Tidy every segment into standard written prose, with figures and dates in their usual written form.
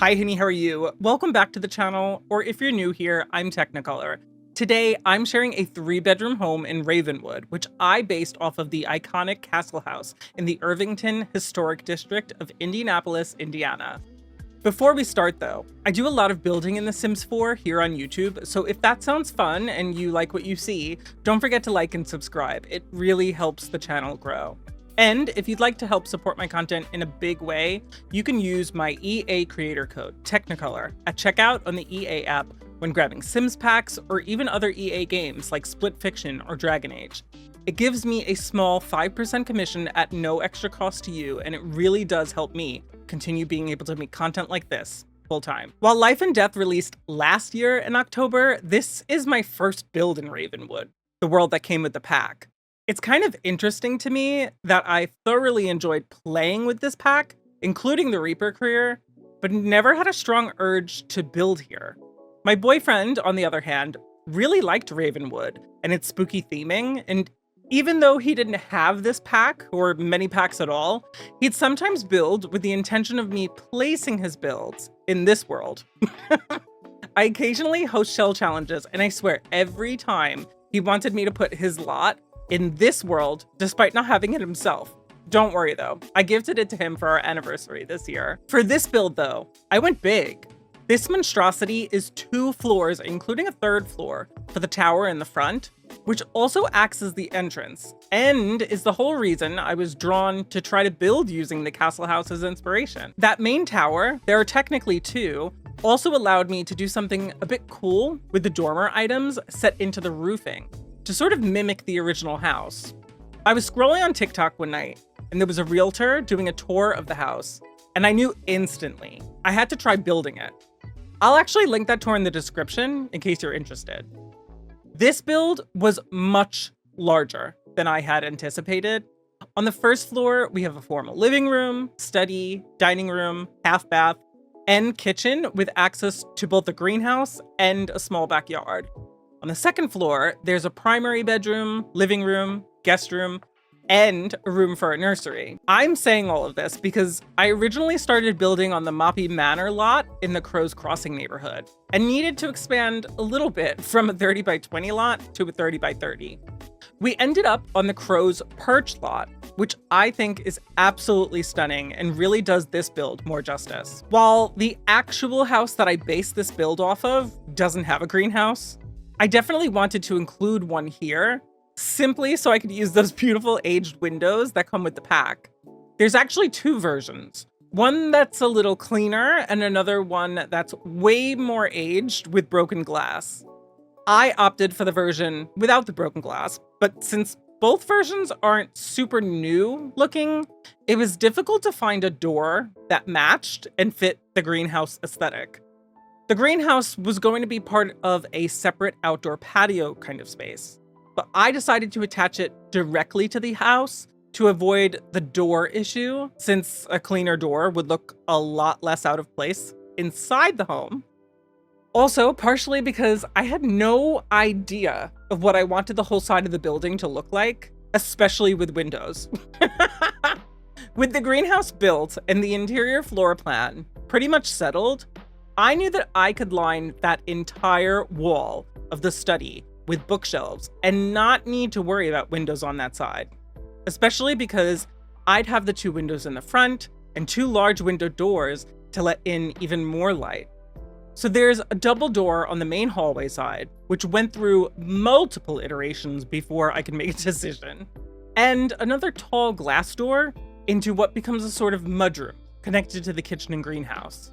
Hi, Henny, how are you? Welcome back to the channel, or if you're new here, I'm Teknikolour. Today, I'm sharing a 3-bedroom home in Ravenwood, which I based off of the iconic castle house in the Irvington Historic District of Indianapolis, Indiana. Before we start though, I do a lot of building in The Sims 4 here on YouTube, so if that sounds fun and you like what you see, don't forget to like and subscribe. It really helps the channel grow. And if you'd like to help support my content in a big way, you can use my EA creator code, Teknikolour, at checkout on the EA app when grabbing Sims packs or even other EA games like Split Fiction or Dragon Age. It gives me a small 5% commission at no extra cost to you, and it really does help me continue being able to make content like this full time. While Life and Death released last year in October, this is my first build in Ravenwood, the world that came with the pack. It's kind of interesting to me that I thoroughly enjoyed playing with this pack, including the Reaper career, but never had a strong urge to build here. My boyfriend, on the other hand, really liked Ravenwood and its spooky theming, and even though he didn't have this pack, or many packs at all, he'd sometimes build with the intention of me placing his builds in this world. I occasionally host shell challenges, and I swear every time he wanted me to put his lot in this world, despite not having it himself. Don't worry though, I gifted it to him for our anniversary this year. For this build though, I went big. This monstrosity is 2 floors, including a 3rd floor for the tower in the front, which also acts as the entrance, and is the whole reason I was drawn to try to build using the castle house as inspiration. That main tower, there are technically 2, also allowed me to do something a bit cool with the dormer items set into the roofing, to sort of mimic the original house. I was scrolling on TikTok one night, and there was a realtor doing a tour of the house, and I knew instantly I had to try building it. I'll actually link that tour in the description in case you're interested. This build was much larger than I had anticipated. On the 1st floor, we have a formal living room, study, dining room, half bath, and kitchen with access to both the greenhouse and a small backyard. On the 2nd floor, there's a primary bedroom, living room, guest room, and a room for a nursery. I'm saying all of this because I originally started building on the Moppy Manor lot in the Crow's Crossing neighborhood and needed to expand a little bit from a 30 by 20 lot to a 30 by 30. We ended up on the Crow's Perch lot, which I think is absolutely stunning and really does this build more justice. While the actual house that I based this build off of doesn't have a greenhouse, I definitely wanted to include one here, simply so I could use those beautiful aged windows that come with the pack. There's actually 2 versions. One that's a little cleaner and another one that's way more aged with broken glass. I opted for the version without the broken glass, but since both versions aren't super new looking, it was difficult to find a door that matched and fit the greenhouse aesthetic. The greenhouse was going to be part of a separate outdoor patio kind of space, but I decided to attach it directly to the house to avoid the door issue, since a cleaner door would look a lot less out of place inside the home. Also, partially because I had no idea of what I wanted the whole side of the building to look like, especially with windows. With the greenhouse built and the interior floor plan pretty much settled, I knew that I could line that entire wall of the study with bookshelves and not need to worry about windows on that side, especially because I'd have the 2 windows in the front and 2 large window doors to let in even more light. So there's a double door on the main hallway side, which went through multiple iterations before I could make a decision, and another tall glass door into what becomes a sort of mudroom connected to the kitchen and greenhouse.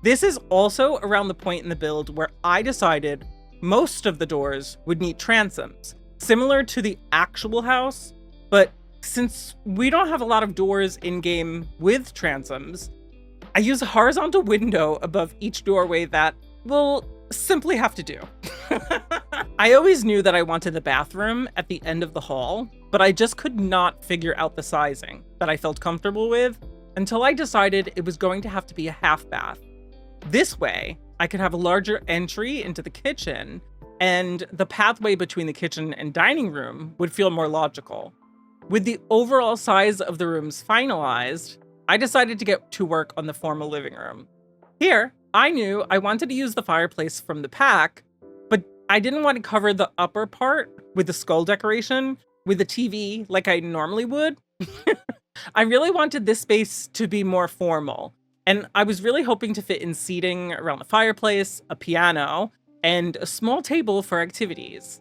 This is also around the point in the build where I decided most of the doors would need transoms, similar to the actual house, but since we don't have a lot of doors in-game with transoms, I use a horizontal window above each doorway that we'll simply have to do. I always knew that I wanted the bathroom at the end of the hall, but I just could not figure out the sizing that I felt comfortable with until I decided it was going to have to be a half bath. This way, I could have a larger entry into the kitchen, and the pathway between the kitchen and dining room would feel more logical. With the overall size of the rooms finalized, I decided to get to work on the formal living room. Here, I knew I wanted to use the fireplace from the pack, but I didn't want to cover the upper part with the skull decoration with the TV like I normally would. I really wanted this space to be more formal, and I was really hoping to fit in seating around the fireplace, a piano, and a small table for activities.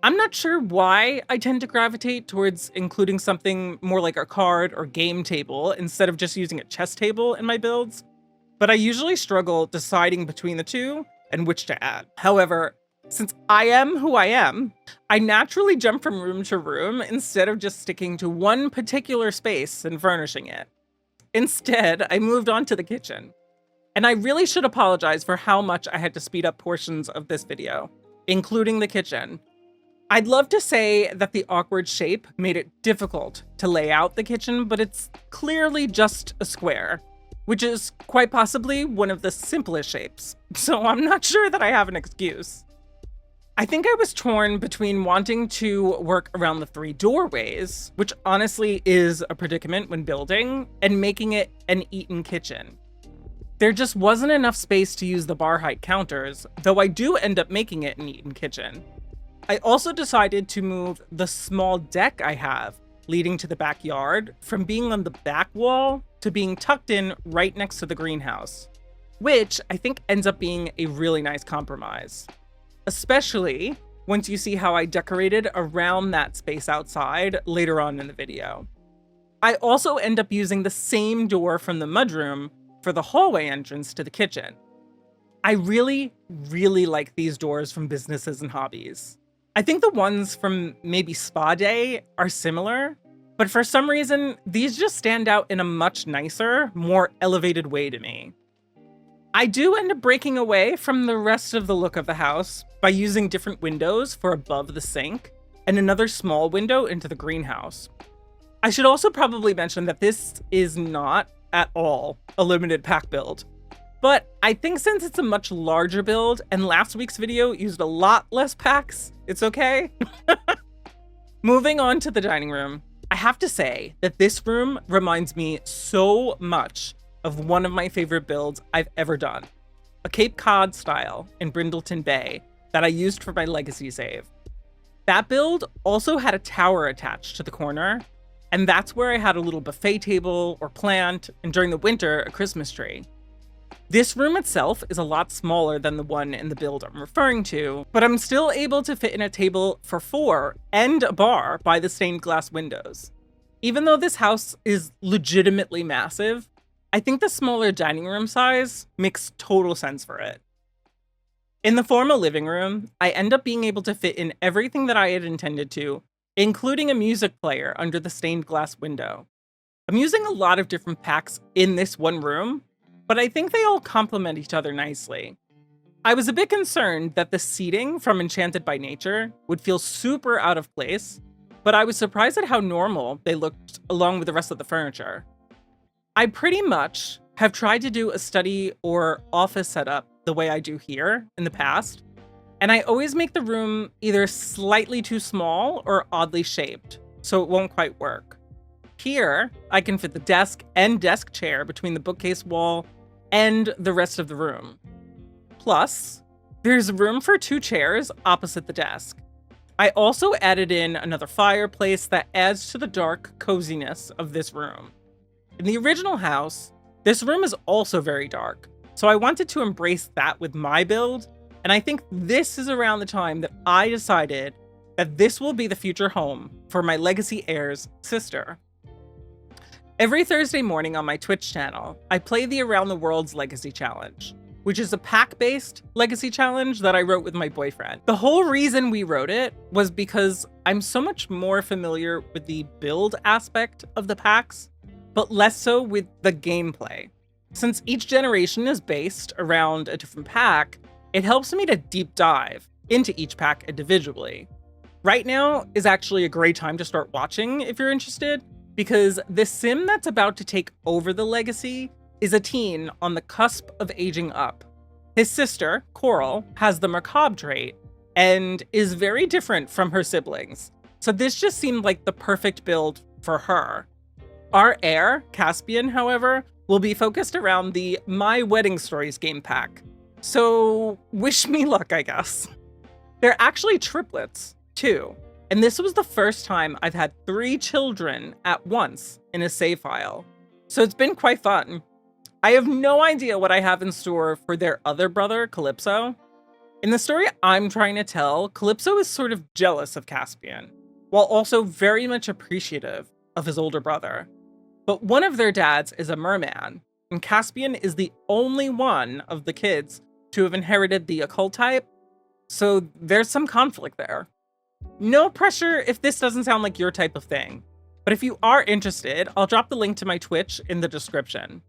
I'm not sure why I tend to gravitate towards including something more like a card or game table instead of just using a chess table in my builds, but I usually struggle deciding between the two and which to add. However, since I am who I am, I naturally jump from room to room instead of just sticking to one particular space and furnishing it. Instead, I moved on to the kitchen. And I really should apologize for how much I had to speed up portions of this video, including the kitchen. I'd love to say that the awkward shape made it difficult to lay out the kitchen, but it's clearly just a square, which is quite possibly one of the simplest shapes, so I'm not sure that I have an excuse. I think I was torn between wanting to work around the 3 doorways, which honestly is a predicament when building, and making it an eat-in kitchen. There just wasn't enough space to use the bar height counters, though I do end up making it an eat-in kitchen. I also decided to move the small deck I have leading to the backyard from being on the back wall to being tucked in right next to the greenhouse, which I think ends up being a really nice compromise. Especially once you see how I decorated around that space outside later on in the video. I also end up using the same door from the mudroom for the hallway entrance to the kitchen. I really like these doors from Businesses and Hobbies. I think the ones from maybe Spa Day are similar, but for some reason, these just stand out in a much nicer, more elevated way to me. I do end up breaking away from the rest of the look of the house by using different windows for above the sink and another small window into the greenhouse. I should also probably mention that this is not at all a limited pack build, but I think since it's a much larger build and last week's video used a lot less packs, it's okay. Moving on to the dining room, I have to say that this room reminds me so much of one of my favorite builds I've ever done, a Cape Cod style in Brindleton Bay that I used for my legacy save. That build also had a tower attached to the corner, and that's where I had a little buffet table or plant, and during the winter, a Christmas tree. This room itself is a lot smaller than the one in the build I'm referring to, but I'm still able to fit in a table for 4 and a bar by the stained glass windows. Even though this house is legitimately massive, I think the smaller dining room size makes total sense for it. In the formal living room, I end up being able to fit in everything that I had intended to, including a music player under the stained glass window. I'm using a lot of different packs in this one room, but I think they all complement each other nicely. I was a bit concerned that the seating from Enchanted by Nature would feel super out of place, but I was surprised at how normal they looked along with the rest of the furniture. I pretty much have tried to do a study or office setup the way I do here in the past, and I always make the room either slightly too small or oddly shaped, so it won't quite work. Here, I can fit the desk and desk chair between the bookcase wall and the rest of the room. Plus, there's room for 2 chairs opposite the desk. I also added in another fireplace that adds to the dark coziness of this room. In the original house, this room is also very dark, so I wanted to embrace that with my build, and I think this is around the time that I decided that this will be the future home for my legacy heir's sister. Every Thursday morning on my Twitch channel, I play the Around the World's Legacy Challenge, which is a pack-based legacy challenge that I wrote with my boyfriend. The whole reason we wrote it was because I'm so much more familiar with the build aspect of the packs, but less so with the gameplay. Since each generation is based around a different pack, it helps me to deep dive into each pack individually. Right now is actually a great time to start watching if you're interested, because the sim that's about to take over the legacy is a teen on the cusp of aging up. His sister, Coral, has the macabre trait and is very different from her siblings, so this just seemed like the perfect build for her. Our heir, Caspian, however, will be focused around the My Wedding Stories game pack. So wish me luck, I guess. They're actually triplets, too. And this was the first time I've had 3 children at once in a save file. So it's been quite fun. I have no idea what I have in store for their other brother, Calypso. In the story I'm trying to tell, Calypso is sort of jealous of Caspian, while also very much appreciative of his older brother. But one of their dads is a merman, and Caspian is the only one of the kids to have inherited the occult type, so there's some conflict there. No pressure if this doesn't sound like your type of thing, but if you are interested, I'll drop the link to my Twitch in the description.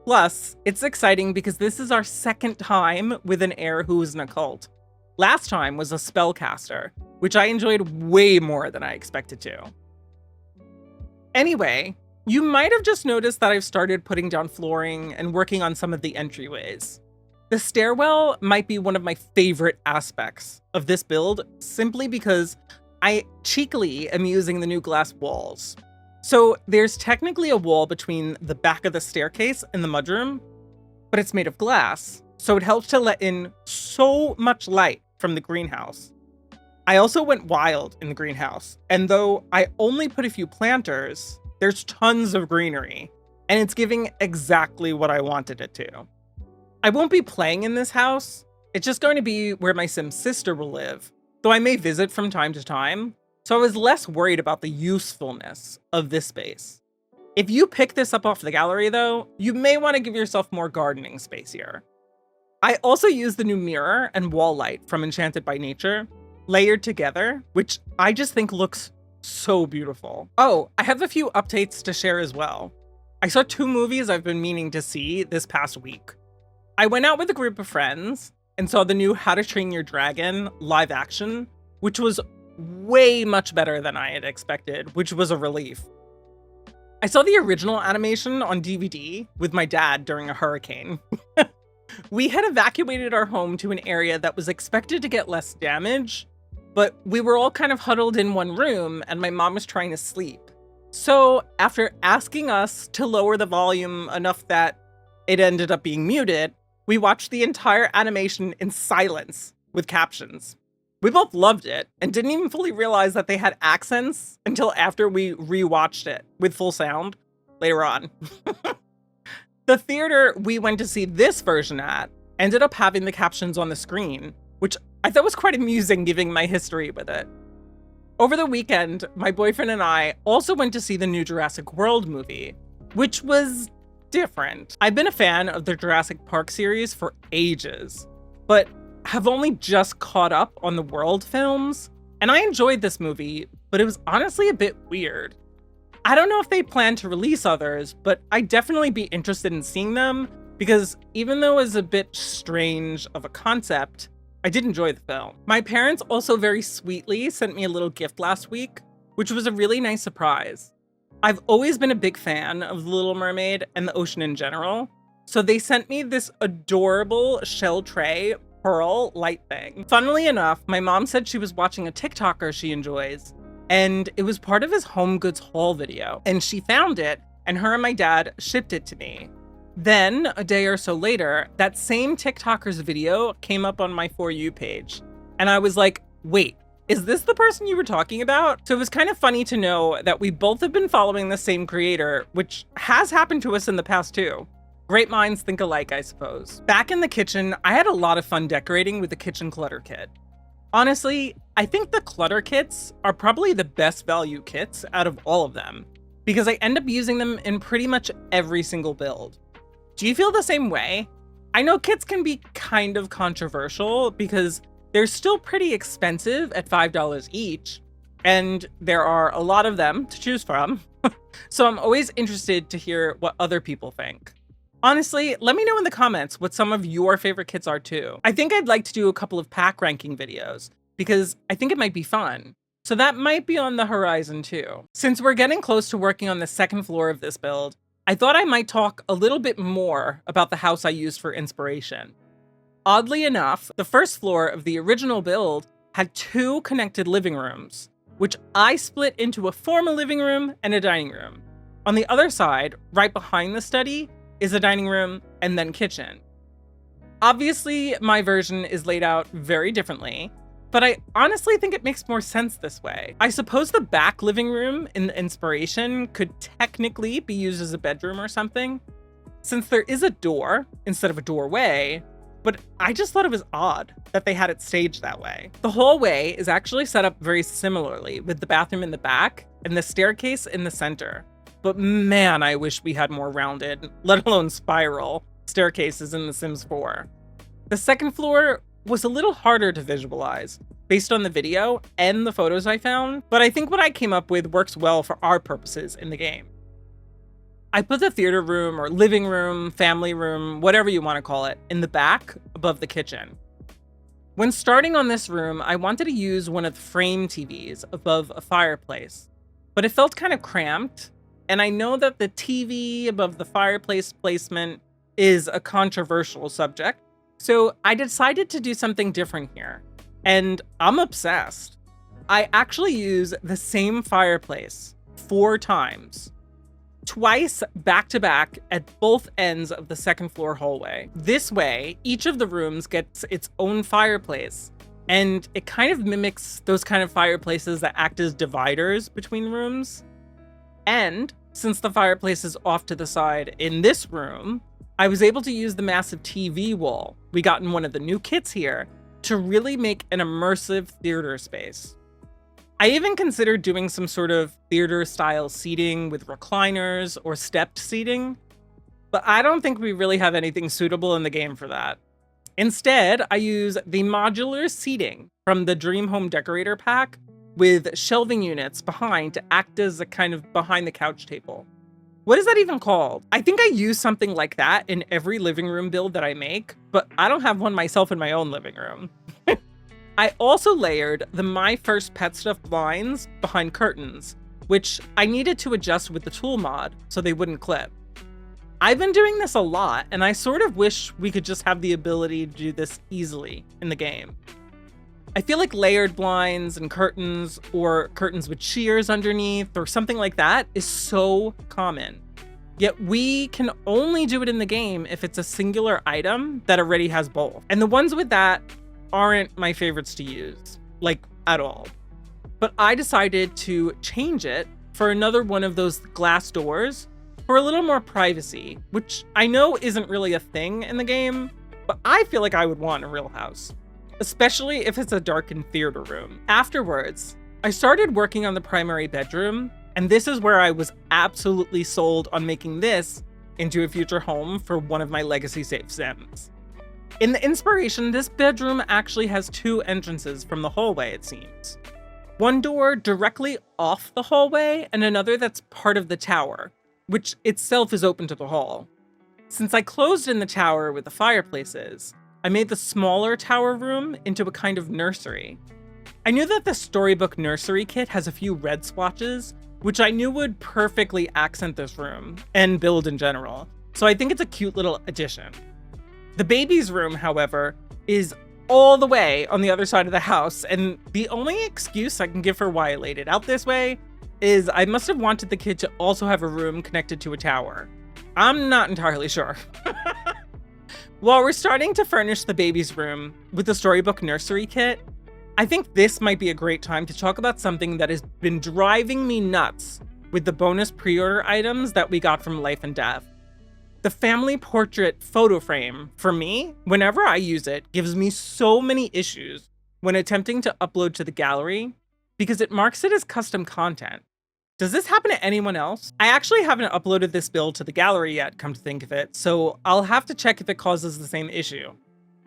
Plus, it's exciting because this is our second time with an heir who is an occult. Last time was a spellcaster, which I enjoyed way more than I expected to. Anyway, you might have just noticed that I've started putting down flooring and working on some of the entryways. The stairwell might be one of my favorite aspects of this build, simply because I cheekily am using the new glass walls. So there's technically a wall between the back of the staircase and the mudroom, but it's made of glass, so it helps to let in so much light from the greenhouse. I also went wild in the greenhouse, and though I only put a few planters, there's tons of greenery, and it's giving exactly what I wanted it to. I won't be playing in this house. It's just going to be where my Sim sister will live, though I may visit from time to time, so I was less worried about the usefulness of this space. If you pick this up off the gallery though, you may want to give yourself more gardening space here. I also used the new mirror and wall light from Enchanted by Nature, layered together, which I just think looks so beautiful. Oh, I have a few updates to share as well. I saw 2 movies I've been meaning to see this past week. I went out with a group of friends and saw the new How to Train Your Dragon live action, which was way much better than I had expected, which was a relief. I saw the original animation on DVD with my dad during a hurricane. We had evacuated our home to an area that was expected to get less damage, but we were all kind of huddled in one room and my mom was trying to sleep. So after asking us to lower the volume enough that it ended up being muted, we watched the entire animation in silence with captions. We both loved it and didn't even fully realize that they had accents until after we rewatched it with full sound later on. The theater we went to see this version at ended up having the captions on the screen, which I thought was quite amusing given my history with it. Over the weekend, my boyfriend and I also went to see the new Jurassic World movie, which was different. I've been a fan of the Jurassic Park series for ages, but have only just caught up on the World films, and I enjoyed this movie, but it was honestly a bit weird. I don't know if they plan to release others, but I'd definitely be interested in seeing them, because even though it was a bit strange of a concept, I did enjoy the film. My parents also very sweetly sent me a little gift last week, which was a really nice surprise. I've always been a big fan of The Little Mermaid and the ocean in general, so they sent me this adorable shell tray pearl light thing. Funnily enough, my mom said she was watching a TikToker she enjoys, and it was part of his home goods haul video, and she found it, and her and my dad shipped it to me. Then, a day or so later, that same TikToker's video came up on my For You page, and I was like, wait, is this the person you were talking about? So it was kind of funny to know that we both have been following the same creator, which has happened to us in the past too. Great minds think alike, I suppose. Back in the kitchen, I had a lot of fun decorating with the kitchen clutter kit. Honestly, I think the clutter kits are probably the best value kits out of all of them, because I end up using them in pretty much every single build. Do you feel the same way? I know kits can be kind of controversial because they're still pretty expensive at $5 each, and there are a lot of them to choose from. So I'm always interested to hear what other people think. Honestly, let me know in the comments what some of your favorite kits are too. I think I'd like to do a couple of pack ranking videos because I think it might be fun. So that might be on the horizon too. Since we're getting close to working on the second floor of this build, I thought I might talk a little bit more about the house I used for inspiration. Oddly enough, the first floor of the original build had 2 connected living rooms, which I split into a formal living room and a dining room. On the other side, right behind the study, is a dining room and then kitchen. Obviously, my version is laid out very differently, but I honestly think it makes more sense this way. I suppose the back living room in the inspiration could technically be used as a bedroom or something, since there is a door instead of a doorway, but I just thought it was odd that they had it staged that way. The hallway is actually set up very similarly, with the bathroom in the back and the staircase in the center. But man, I wish we had more rounded, let alone spiral, staircases in The Sims 4. The second floor was a little harder to visualize based on the video and the photos I found, but I think what I came up with works well for our purposes in the game. I put the theater room or living room, family room, whatever you want to call it, in the back above the kitchen. When starting on this room, I wanted to use one of the frame TVs above a fireplace, but it felt kind of cramped, and I know that the TV above the fireplace placement is a controversial subject, so I decided to do something different here, and I'm obsessed. I actually use the same fireplace 4 times. Twice back to back at both ends of the second floor hallway. This way, each of the rooms gets its own fireplace, and it kind of mimics those kind of fireplaces that act as dividers between rooms. And since the fireplace is off to the side in this room, I was able to use the massive TV wall we got in one of the new kits here to really make an immersive theater space. I even considered doing some sort of theater-style seating with recliners or stepped seating, but I don't think we really have anything suitable in the game for that. Instead, I use the modular seating from the Dream Home Decorator pack with shelving units behind to act as a kind of behind-the-couch table. What is that even called? I think I use something like that in every living room build that I make, but I don't have one myself in my own living room. I also layered the My First Pet Stuff blinds behind curtains, which I needed to adjust with the tool mod so they wouldn't clip. I've been doing this a lot, and I sort of wish we could just have the ability to do this easily in the game. I feel like layered blinds and curtains, or curtains with shears underneath, or something like that is so common. Yet we can only do it in the game if it's a singular item that already has both. And the ones with that aren't my favorites to use, like at all. But I decided to change it for another one of those glass doors for a little more privacy, which I know isn't really a thing in the game, but I feel like I would want in a real house, especially if it's a darkened theater room. Afterwards, I started working on the primary bedroom, and this is where I was absolutely sold on making this into a future home for one of my legacy save Sims. In the inspiration, this bedroom actually has 2 entrances from the hallway, it seems. One door directly off the hallway, and another that's part of the tower, which itself is open to the hall. Since I closed in the tower with the fireplaces, I made the smaller tower room into a kind of nursery. I knew that the storybook nursery kit has a few red splotches, which I knew would perfectly accent this room, and build in general, so I think it's a cute little addition. The baby's room, however, is all the way on the other side of the house, and the only excuse I can give for why I laid it out this way is I must have wanted the kid to also have a room connected to a tower. I'm not entirely sure. While we're starting to furnish the baby's room with the storybook nursery kit, I think this might be a great time to talk about something that has been driving me nuts with the bonus pre-order items that we got from Life and Death. The family portrait photo frame, for me, whenever I use it, gives me so many issues when attempting to upload to the gallery because it marks it as custom content. Does this happen to anyone else? I actually haven't uploaded this build to the gallery yet, come to think of it, so I'll have to check if it causes the same issue.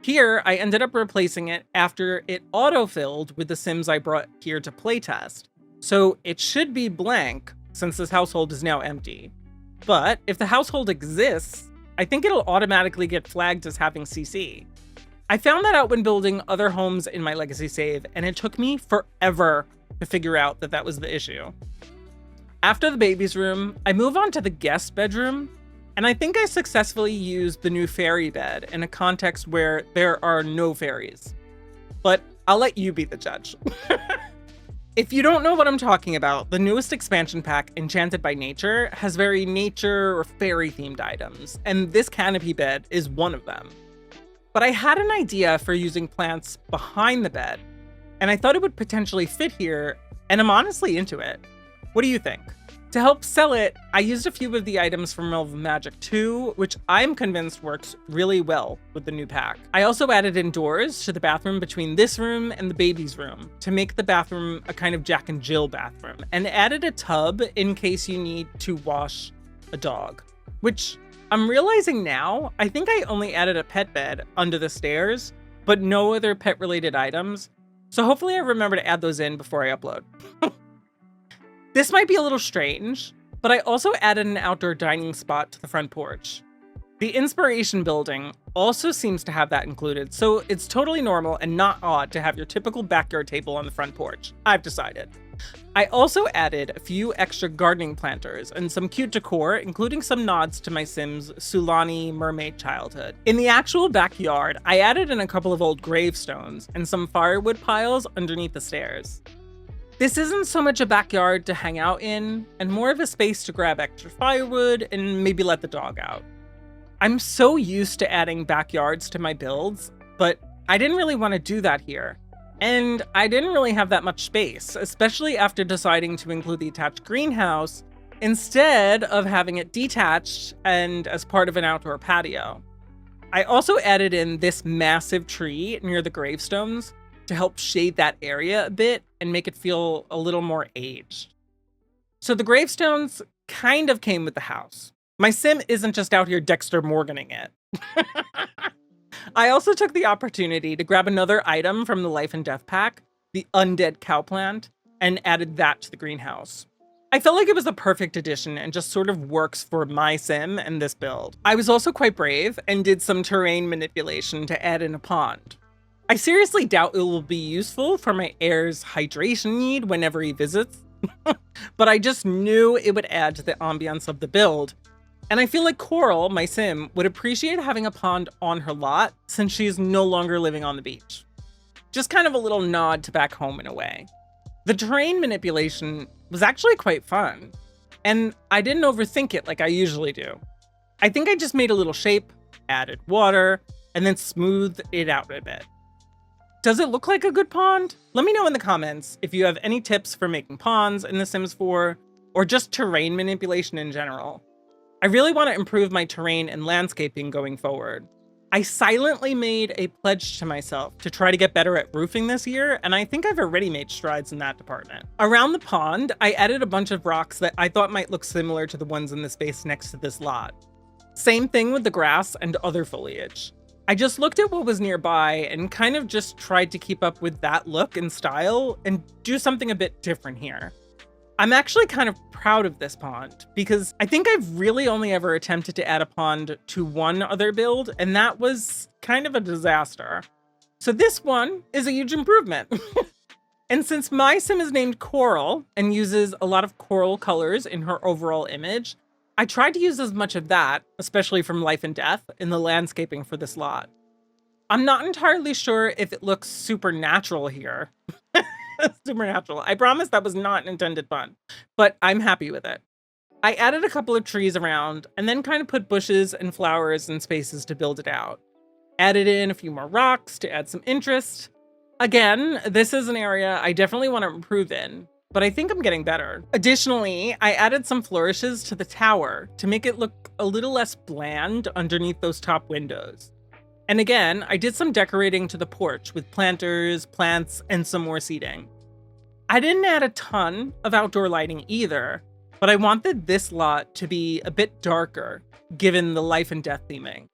Here, I ended up replacing it after it auto-filled with the Sims I brought here to playtest, so it should be blank since this household is now empty. But if the household exists, I think it'll automatically get flagged as having CC. I found that out when building other homes in my legacy save, and it took me forever to figure out that that was the issue. After the baby's room, I move on to the guest bedroom, and I think I successfully used the new fairy bed in a context where there are no fairies. But I'll let you be the judge. If you don't know what I'm talking about, the newest expansion pack, Enchanted by Nature, has very nature or fairy themed items, and this canopy bed is one of them. But I had an idea for using plants behind the bed, and I thought it would potentially fit here, and I'm honestly into it. What do you think? To help sell it, I used a few of the items from Realm of Magic 2, which I'm convinced works really well with the new pack. I also added in doors to the bathroom between this room and the baby's room to make the bathroom a kind of Jack and Jill bathroom, and added a tub in case you need to wash a dog. Which I'm realizing now, I think I only added a pet bed under the stairs, but no other pet related items. So hopefully I remember to add those in before I upload. This might be a little strange, but I also added an outdoor dining spot to the front porch. The Inspiration building also seems to have that included, so it's totally normal and not odd to have your typical backyard table on the front porch, I've decided. I also added a few extra gardening planters and some cute decor, including some nods to my Sims' Sulani mermaid childhood. In the actual backyard, I added in a couple of old gravestones and some firewood piles underneath the stairs. This isn't so much a backyard to hang out in, and more of a space to grab extra firewood and maybe let the dog out. I'm so used to adding backyards to my builds, but I didn't really want to do that here. And I didn't really have that much space, especially after deciding to include the attached greenhouse instead of having it detached and as part of an outdoor patio. I also added in this massive tree near the gravestones to help shade that area a bit and make it feel a little more aged. So the gravestones kind of came with the house. My sim isn't just out here Dexter Morganing it. I also took the opportunity to grab another item from the Life and Death pack, the Undead Cow Plant, and added that to the greenhouse. I felt like it was the perfect addition and just sort of works for my sim and this build. I was also quite brave and did some terrain manipulation to add in a pond. I seriously doubt it will be useful for my heir's hydration need whenever he visits, but I just knew it would add to the ambiance of the build. And I feel like Coral, my sim, would appreciate having a pond on her lot since she is no longer living on the beach. Just kind of a little nod to back home in a way. The terrain manipulation was actually quite fun, and I didn't overthink it like I usually do. I think I just made a little shape, added water, and then smoothed it out a bit. Does it look like a good pond? Let me know in the comments if you have any tips for making ponds in The Sims 4, or just terrain manipulation in general. I really want to improve my terrain and landscaping going forward. I silently made a pledge to myself to try to get better at roofing this year, and I think I've already made strides in that department. Around the pond, I added a bunch of rocks that I thought might look similar to the ones in the space next to this lot. Same thing with the grass and other foliage. I just looked at what was nearby and kind of just tried to keep up with that look and style and do something a bit different here. I'm actually kind of proud of this pond because I think I've really only ever attempted to add a pond to one other build, and that was kind of a disaster. So this one is a huge improvement. And since my sim is named Coral and uses a lot of coral colors in her overall image, I tried to use as much of that, especially from Life and Death, in the landscaping for this lot. I'm not entirely sure if it looks supernatural here. Supernatural. I promise that was not an intended pun, but I'm happy with it. I added a couple of trees around and then kind of put bushes and flowers and spaces to build it out. Added in a few more rocks to add some interest. Again, this is an area I definitely want to improve in, but I think I'm getting better. Additionally, I added some flourishes to the tower to make it look a little less bland underneath those top windows. And again, I did some decorating to the porch with planters, plants, and some more seating. I didn't add a ton of outdoor lighting either, but I wanted this lot to be a bit darker, given the Life and Death theming.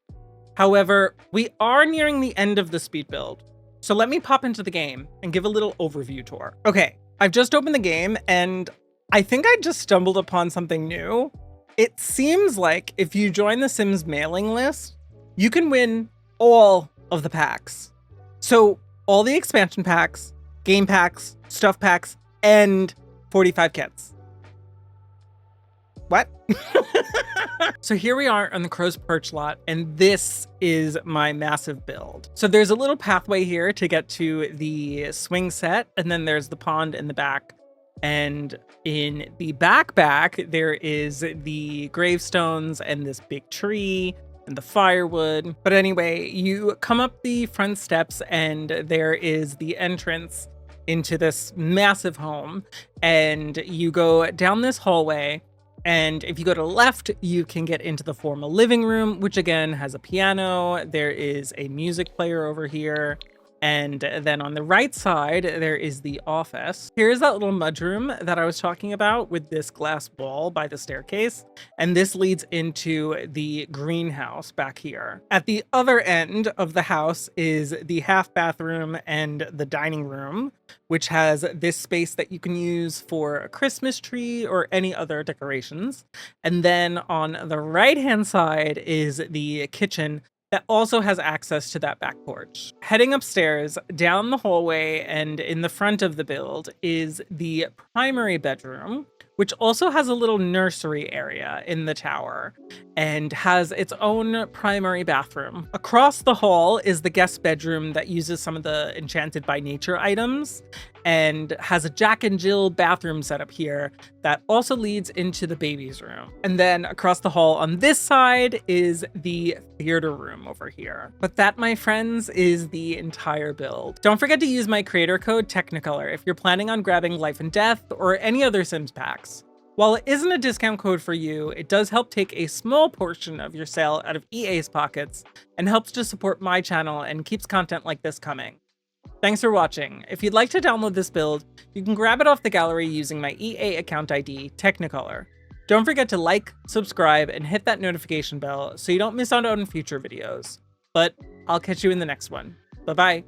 However, we are nearing the end of the speed build, so let me pop into the game and give a little overview tour. Okay, I've just opened the game, and I think I just stumbled upon something new. It seems like if you join the Sims mailing list, you can win all of the packs. So all the expansion packs, game packs, stuff packs, and 45 kits. What? So here we are on the Crow's Perch lot, and this is my massive build. build. So there's a little pathway here to get to the swing set, and then there's the pond in the back. And in the back, there is the gravestones and this big tree and the firewood. But anyway, you come up the front steps and there is the entrance into this massive home, and you go down this hallway. And if you go to the left, you can get into the formal living room, which again has a piano. There is a music player over here. And then on the right side, there is the office. Here's that little mudroom that I was talking about with this glass wall by the staircase. And this leads into the greenhouse back here. At the other end of the house is the half bathroom and the dining room, which has this space that you can use for a Christmas tree or any other decorations. And then on the right-hand side is the kitchen that also has access to that back porch. Heading upstairs, down the hallway, and in the front of the build is the primary bedroom, which also has a little nursery area in the tower and has its own primary bathroom. Across the hall is the guest bedroom that uses some of the Enchanted by Nature items and has a Jack and Jill bathroom setup here that also leads into the baby's room. And then across the hall on this side is the theater room over here. But that, my friends, is the entire build. Don't forget to use my creator code Teknikolour if you're planning on grabbing Life and Death or any other Sims packs. While it isn't a discount code for you, it does help take a small portion of your sale out of EA's pockets and helps to support my channel and keeps content like this coming. Thanks for watching. If you'd like to download this build, you can grab it off the gallery using my EA account ID, Teknikolour. Don't forget to like, subscribe, and hit that notification bell so you don't miss out on future videos. But I'll catch you in the next one. Bye-bye.